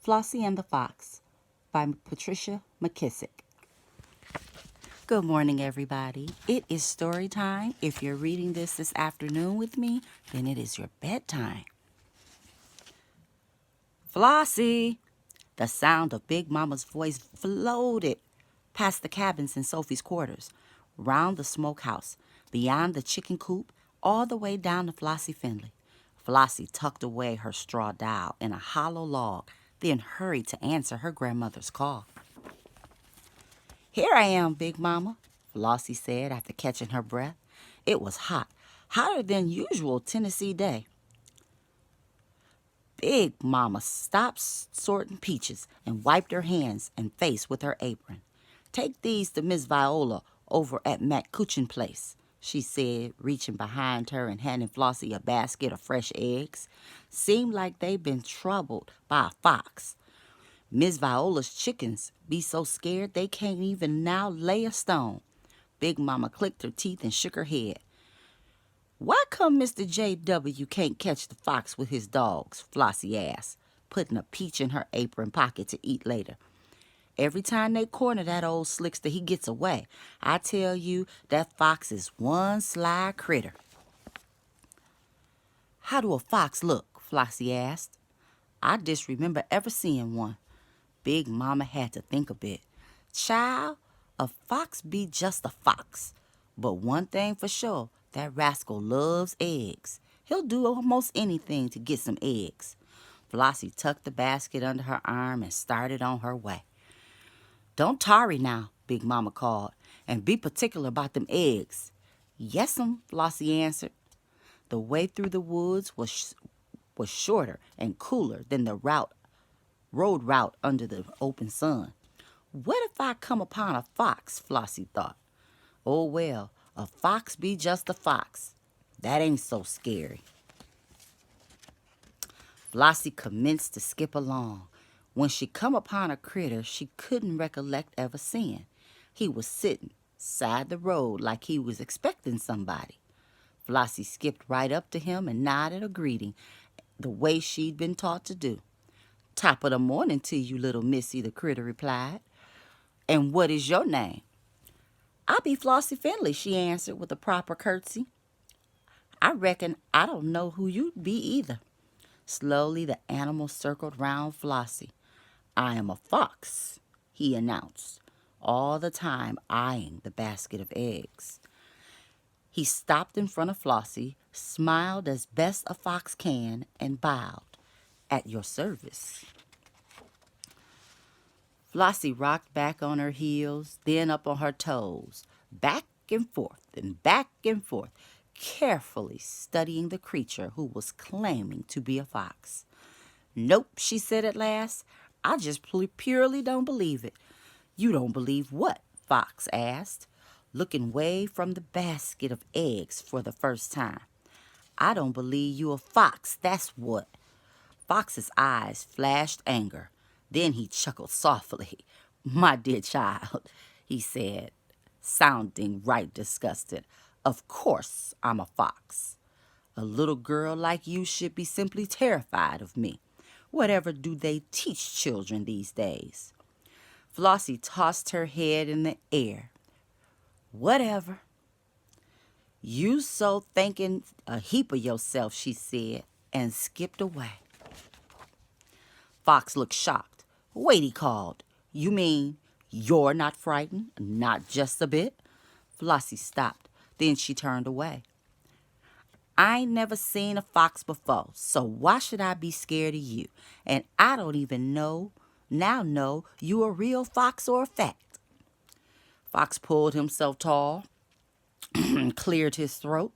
Flossie and the Fox by Patricia McKissick. Good morning, everybody. It is story time. If you're reading this afternoon with me, then it is your bedtime. Flossie! The sound of Big Mama's voice floated past the cabins in Sophie's quarters, round the smokehouse, beyond the chicken coop, all the way down to Flossie Finley. Flossie tucked away her straw doll in a hollow log, then hurried to answer her grandmother's call. "Here I am, Big Mama," Flossie said after catching her breath. It was hot, hotter than usual Tennessee day. Big Mama stopped sorting peaches and wiped her hands and face with her apron. "Take these to Miss Viola over at Matt Cuchin place," she said, reaching behind her and handing Flossie a basket of fresh eggs. "Seemed like they'd been troubled by a fox. Miss Viola's chickens be so scared they can't even now lay a stone." Big Mama clicked her teeth and shook her head. "Why come Mr. J.W. can't catch the fox with his dogs?" Flossie asked, putting a peach in her apron pocket to eat later. "Every time they corner that old slickster, he gets away. I tell you, that fox is one sly critter." "How do a fox look?" Flossie asked. "I just remember ever seeing one." Big Mama had to think a bit. "Child, a fox be just a fox. But one thing for sure, that rascal loves eggs. He'll do almost anything to get some eggs." Flossie tucked the basket under her arm and started on her way. "Don't tarry now," Big Mama called, "and be particular about them eggs." "Yes'm," Flossie answered. The way through the woods was shorter and cooler than the road route under the open sun. "What if I come upon a fox?" Flossie thought. "Oh well, a fox be just a fox. That ain't so scary." Flossie commenced to skip along. When she come upon a critter she couldn't recollect ever seeing. He was sitting side the road like he was expecting somebody. Flossie skipped right up to him and nodded a greeting the way she'd been taught to do. "Top of the morning to you, little missy," the critter replied. "And what is your name?" "I be Flossie Finley," she answered with a proper curtsy. "I reckon I don't know who you be either." Slowly the animal circled round Flossie. "I am a fox," he announced, all the time eyeing the basket of eggs. He stopped in front of Flossie, smiled as best a fox can, and bowed. "At your service." Flossie rocked back on her heels, then up on her toes, back and forth, carefully studying the creature who was claiming to be a fox. "Nope," she said at last. "I just purely don't believe it." "You don't believe what?" Fox asked, looking way from the basket of eggs for the first time. "I don't believe you a fox, that's what." Fox's eyes flashed anger. Then he chuckled softly. "My dear child," he said, sounding right disgusted, "of course I'm a fox. A little girl like you should be simply terrified of me. Whatever do they teach children these days?" Flossie tossed her head in the air. "Whatever." "You so thinking a heap of yourself," she said, and skipped away. Fox looked shocked. "Wait," he called. "You mean you're not frightened? Not just a bit?" Flossie stopped. Then she turned away. "I ain't never seen a fox before, so why should I be scared of you? And I don't even know you a real fox or a fact." Fox pulled himself tall and cleared his throat.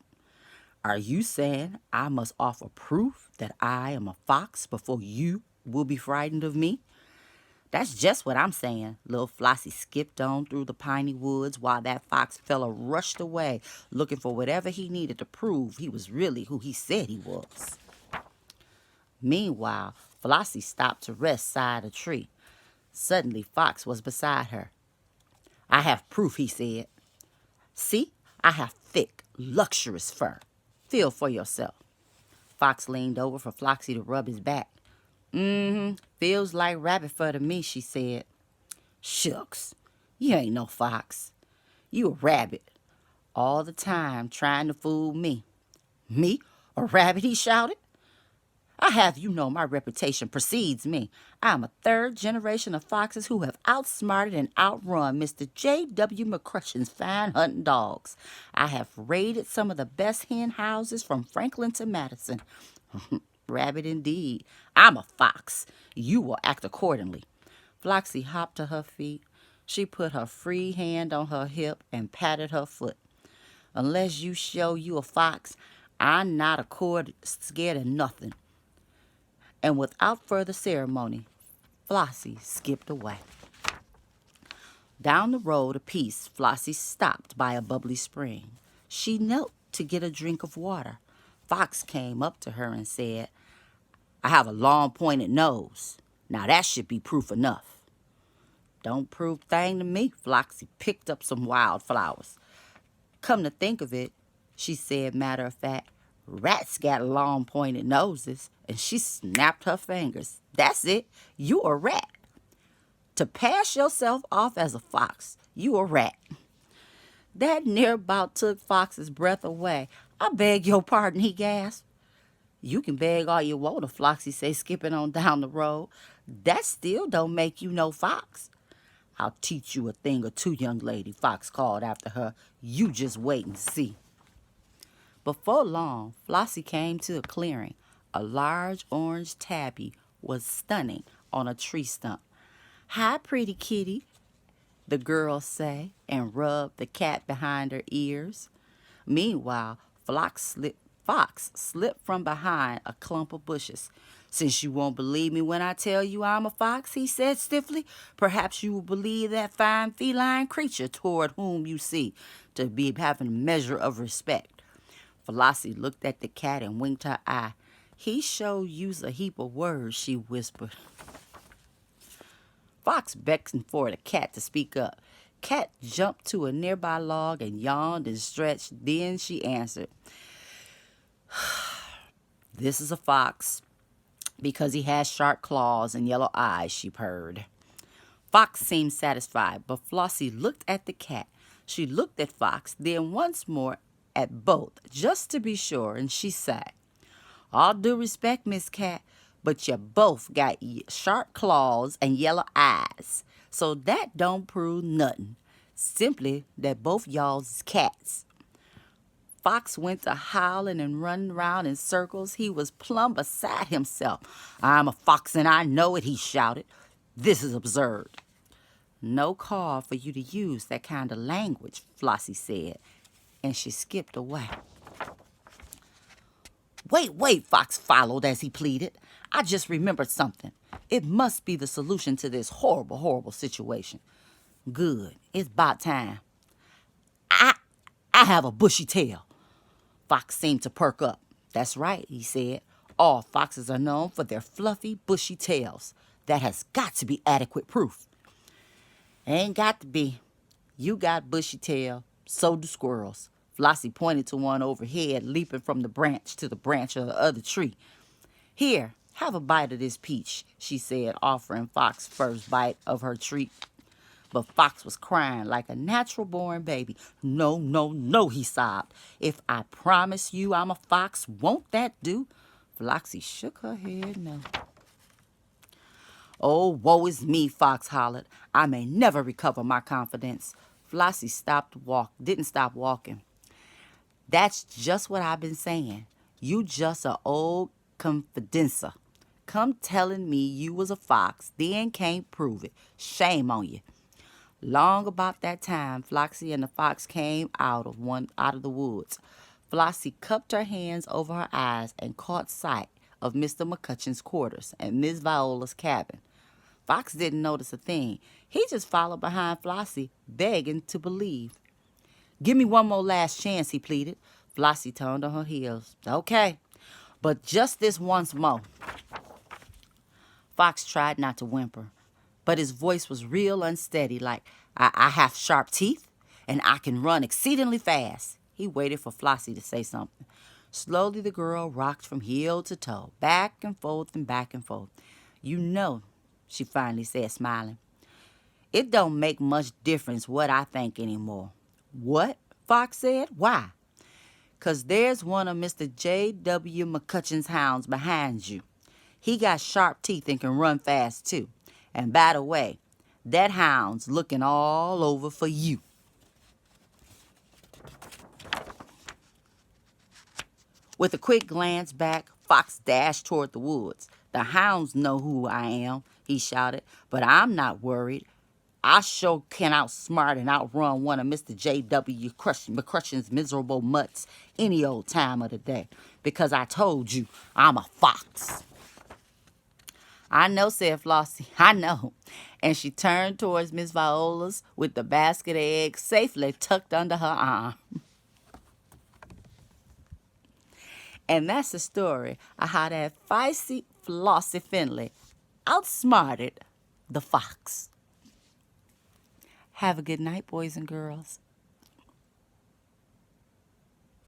"Are you saying I must offer proof that I am a fox before you will be frightened of me?" "That's just what I'm saying." Little Flossie skipped on through the piney woods while that fox fella rushed away, looking for whatever he needed to prove he was really who he said he was. Meanwhile, Flossie stopped to rest side a tree. Suddenly, Fox was beside her. "I have proof," he said. "See, I have thick, luxurious fur. Feel for yourself." Fox leaned over for Flossie to rub his back. Feels like rabbit fur to me, she said. Shucks, you ain't no fox. You a rabbit. All the time trying to fool me. Me? A rabbit, he shouted. I have you know my reputation precedes me. I am a third generation of foxes who have outsmarted and outrun Mr. J.W. McCrushen's fine hunting dogs. I have raided some of the best hen houses from Franklin to Madison. Rabbit indeed. I'm a fox. You will act accordingly. Flossie hopped to her feet. She put her free hand on her hip and patted her foot. Unless you show you a fox, I'm not scared of nothing. And without further ceremony, Flossie skipped away. Down the road a piece, Flossie stopped by a bubbly spring. She knelt to get a drink of water. Fox came up to her and said, I have a long pointed nose. Now that should be proof enough. Don't prove thing to me. Flossie picked up some wildflowers. Come to think of it, she said matter of fact, rats got long pointed noses. And she snapped her fingers. That's it. You a rat. To pass yourself off as a fox, you a rat. That near about took Fox's breath away. I beg your pardon, he gasped. You can beg all you want, Flossie say, skipping on down the road. That still don't make you no fox. I'll teach you a thing or two, young lady, Fox called after her. You just wait and see. Before long, Flossie came to a clearing. A large orange tabby was stunning on a tree stump. Hi, pretty kitty, the girl say, and rubbed the cat behind her ears. Meanwhile, Fox slipped from behind a clump of bushes. Since you won't believe me when I tell you I'm a fox, he said stiffly, perhaps you will believe that fine feline creature toward whom you see to be having a measure of respect. Flossie looked at the cat and winked her eye. He sure used a heap of words, she whispered. Fox beckoned for the cat to speak up. Cat jumped to a nearby log and yawned and stretched. Then she answered, This is a fox because he has sharp claws and yellow eyes, she purred. Fox seemed satisfied, but Flossie looked at the cat. She looked at Fox, then once more at both, just to be sure, and she sighed. All due respect, Miss Cat, but you both got sharp claws and yellow eyes. So that don't prove nothing. Simply that both y'all's is cats. Fox went to howling and running around in circles. He was plumb beside himself. I'm a fox and I know it, he shouted. This is absurd. No call for you to use that kind of language, Flossie said, and she skipped away. Wait, Fox followed as he pleaded. I just remembered something. It must be the solution to this horrible, horrible situation. Good. It's about time. I have a bushy tail. Fox seemed to perk up. That's right, he said. All foxes are known for their fluffy, bushy tails. That has got to be adequate proof. Ain't got to be. You got bushy tail. So do squirrels. Flossie pointed to one overhead, leaping from the branch to the branch of the other tree. Here, have a bite of this peach, she said, offering Fox first bite of her treat. But Fox was crying like a natural-born baby. No, he sobbed. If I promise you I'm a fox, won't that do? Flossie shook her head no. Oh, woe is me, Fox hollered. I may never recover my confidence. Flossie didn't stop walking. That's just what I've been saying. You just a old confidencer. Come telling me you was a fox, then can't prove it. Shame on you. Long about that time, Flossie and the fox came out of the woods. Flossie cupped her hands over her eyes and caught sight of Mr. McCutcheon's quarters and Miss Viola's cabin. Fox didn't notice a thing. He just followed behind Flossie, begging to believe. Give me one more last chance, he pleaded. Flossie turned on her heels. Okay, but just this once more. Fox tried not to whimper, but his voice was real unsteady, like, I have sharp teeth, and I can run exceedingly fast. He waited for Flossie to say something. Slowly the girl rocked from heel to toe, back and forth and back and forth. You know, she finally said, smiling, it don't make much difference what I think anymore. What? Fox said. Why? 'Cause there's one of Mr. J.W. McCutcheon's hounds behind you. He got sharp teeth and can run fast, too. And by the way, that hound's looking all over for you. With a quick glance back, Fox dashed toward the woods. The hounds know who I am, he shouted, but I'm not worried. I sure can outsmart and outrun one of Mr. J.W. McCutcheon's miserable mutts any old time of the day, because I told you I'm a fox. I know, said Flossie, I know. And she turned towards Miss Viola's with the basket of eggs safely tucked under her arm. And that's the story of how that feisty Flossie Finley outsmarted the fox. Have a good night, boys and girls.